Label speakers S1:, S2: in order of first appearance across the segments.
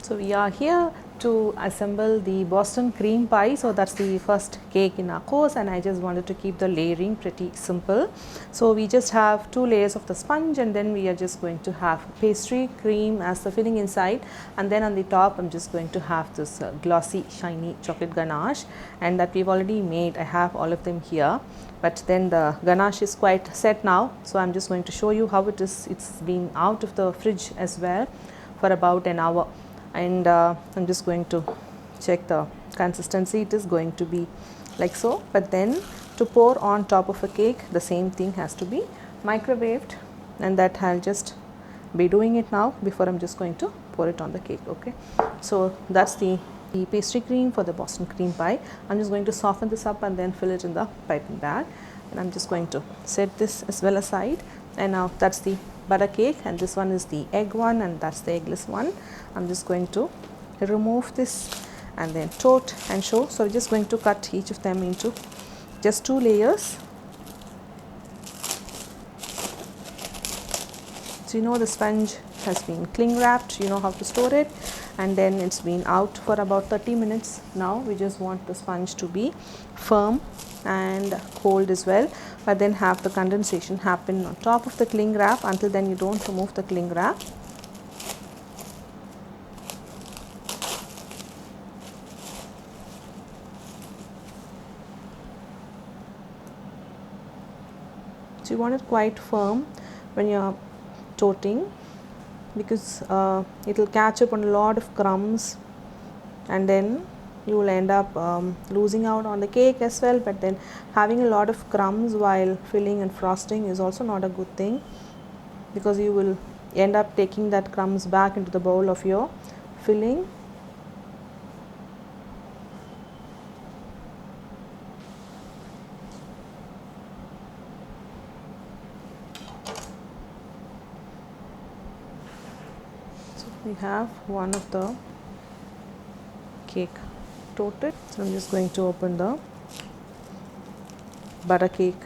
S1: So we are here to assemble the Boston cream pie. So that's the first cake in our course, and I just wanted to keep the layering pretty simple. So we just have 2 layers of the sponge, and then we are just going to have pastry cream as the filling inside, and then on the top I'm just going to have this glossy shiny chocolate ganache, and that we've already made. I have all of them here, but then the ganache is quite set now, so I'm just going to show you how it is. It's been out of the fridge as well for about an hour, and I'm just going to check the consistency. It is going to be like so, but then to pour on top of a cake, the same thing has to be microwaved, and that I'll just be doing it now before I'm just going to pour it on the cake. Okay, so that's the pastry cream for the Boston cream pie. I'm just going to soften this up and then fill it in the piping bag, and I'm just going to set this as well aside. And now that's the butter cake, and this one is the egg one, and that's the eggless one. I'm just going to remove this and then tote and show. So we're just going to cut each of them into just 2 layers. So you know the sponge has been cling wrapped, you know how to store it, and then it's been out for about 30 minutes. Now we just want the sponge to be firm and cold as well, but then have the condensation happen on top of the cling wrap. Until then you don't remove the cling wrap. So you want it quite firm when you're toting, because it will catch up on a lot of crumbs, and then you will end up losing out on the cake as well. But then having a lot of crumbs while filling and frosting is also not a good thing, because you will end up taking that crumbs back into the bowl of your filling. So we have one of the cake toted. So I'm just going to open the butter cake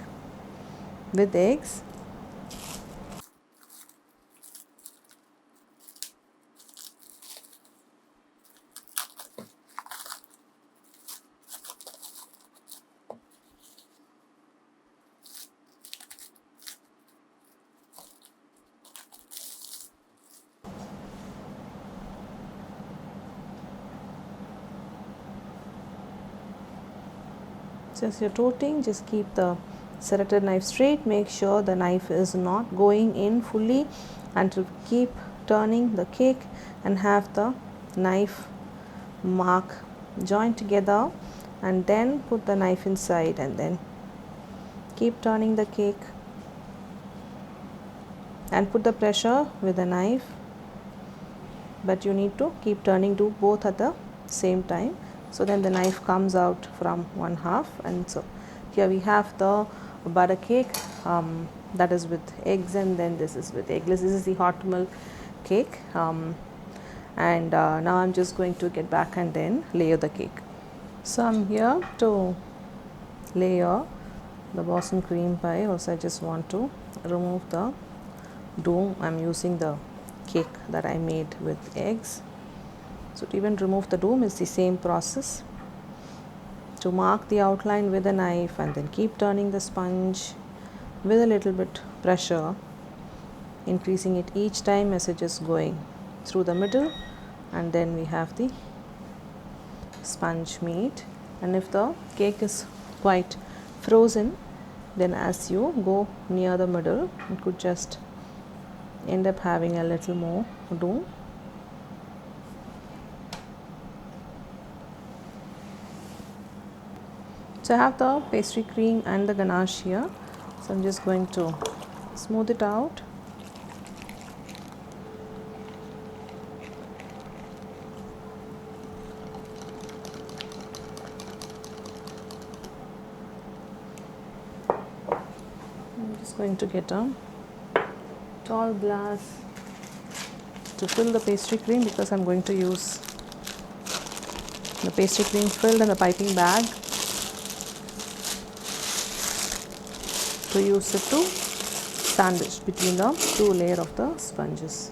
S1: with eggs. So as you're toting, just keep the serrated knife straight. Make sure the knife is not going in fully, and to keep turning the cake and have the knife mark joined together, and then put the knife inside, and then keep turning the cake and put the pressure with the knife, but you need to keep turning, do both at the same time, so then the knife comes out from one half. And so here we have the butter cake, that is with eggs, and then this is with eggless. This is the hot milk cake, and now I'm just going to get back and then layer the cake. So I'm here to layer the Boston cream pie. Also I just want to remove the dough. I'm using the cake that I made with eggs. So to even remove the dough is the same process. To mark the outline with a knife, and then keep turning the sponge with a little bit pressure, increasing it each time as it is going through the middle, and then we have the sponge made. And if the cake is quite frozen, then as you go near the middle, it could just end up having a little more dough. So I have the pastry cream and the ganache here, so I'm just going to smooth it out. I'm just going to get a tall glass to fill the pastry cream, because I'm going to use the pastry cream filled in the piping bag to use it to sandwich between the 2 layers of the sponges.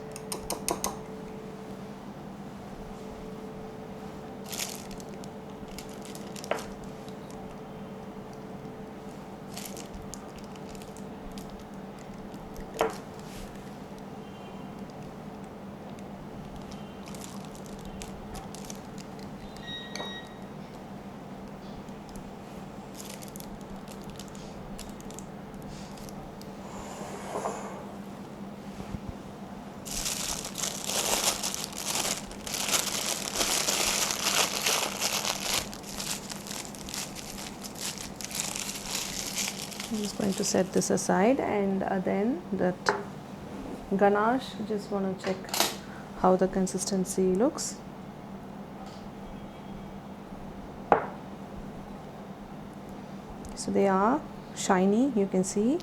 S1: I'm just going to set this aside, and then that ganache, just want to check how the consistency looks. So they are shiny, you can see,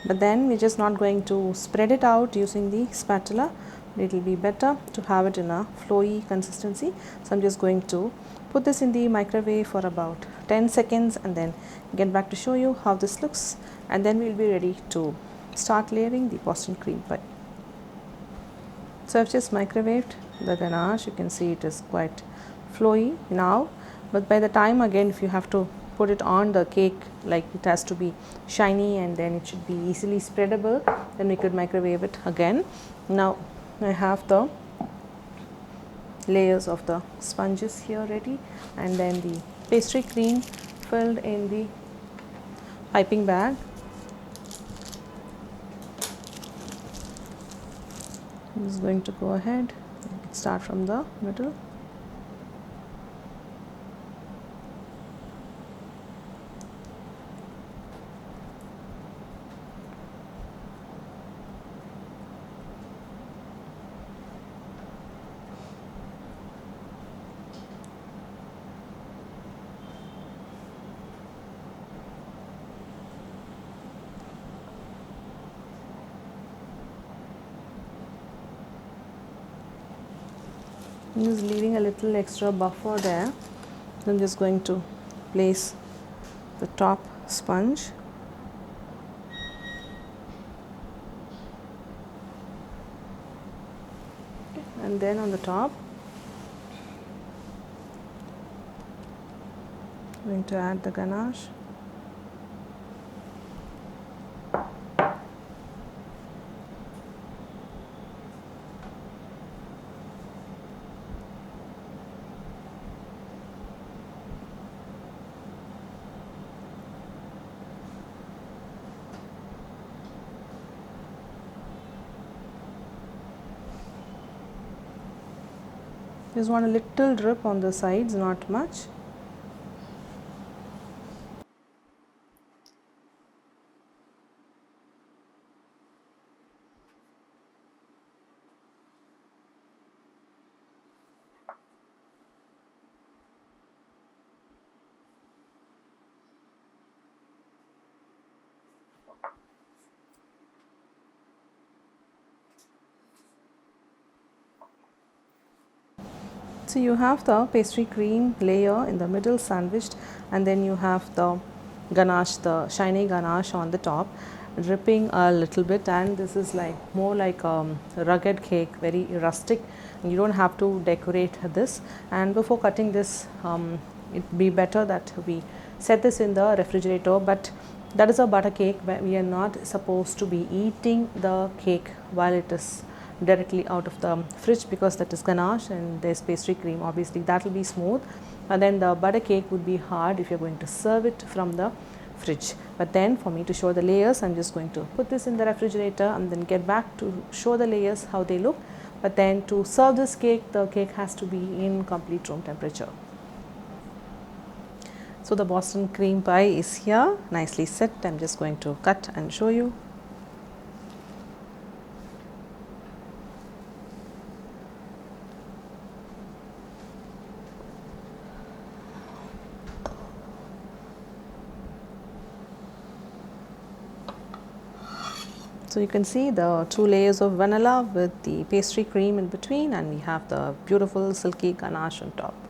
S1: but then we're just not going to spread it out using the spatula. It will be better to have it in a flowy consistency. So I'm just going to put this in the microwave for about 10 seconds and then get back to show you how this looks, and then we'll be ready to start layering the Boston cream pie. So I've just microwaved the ganache. You can see it is quite flowy now, but by the time, again, if you have to put it on the cake, like it has to be shiny and then it should be easily spreadable, then we could microwave it again. Now I have the layers of the sponges here ready, and then the pastry cream filled in the piping bag. I'm just going to go ahead and start from the middle. I'm just leaving a little extra buffer there. I'm just going to place the top sponge. And then on the top, I'm going to add the ganache. Just want a little drip on the sides, not much. So you have the pastry cream layer in the middle sandwiched, and then you have the ganache, the shiny ganache on the top, dripping a little bit, and this is like more like a rugged cake, very rustic. You don't have to decorate this, and before cutting this, it'd be better that we set this in the refrigerator. But that is a butter cake, but we are not supposed to be eating the cake while it is directly out of the fridge, because that is ganache and there's pastry cream. Obviously that will be smooth, and then the butter cake would be hard if you're going to serve it from the fridge. But then for me to show the layers, I'm just going to put this in the refrigerator and then get back to show the layers how they look. But then to serve this cake, the cake has to be in complete room temperature. So the Boston cream pie is here, nicely set. I'm just going to cut and show you. So you can see the 2 layers of vanilla with the pastry cream in between, and we have the beautiful silky ganache on top.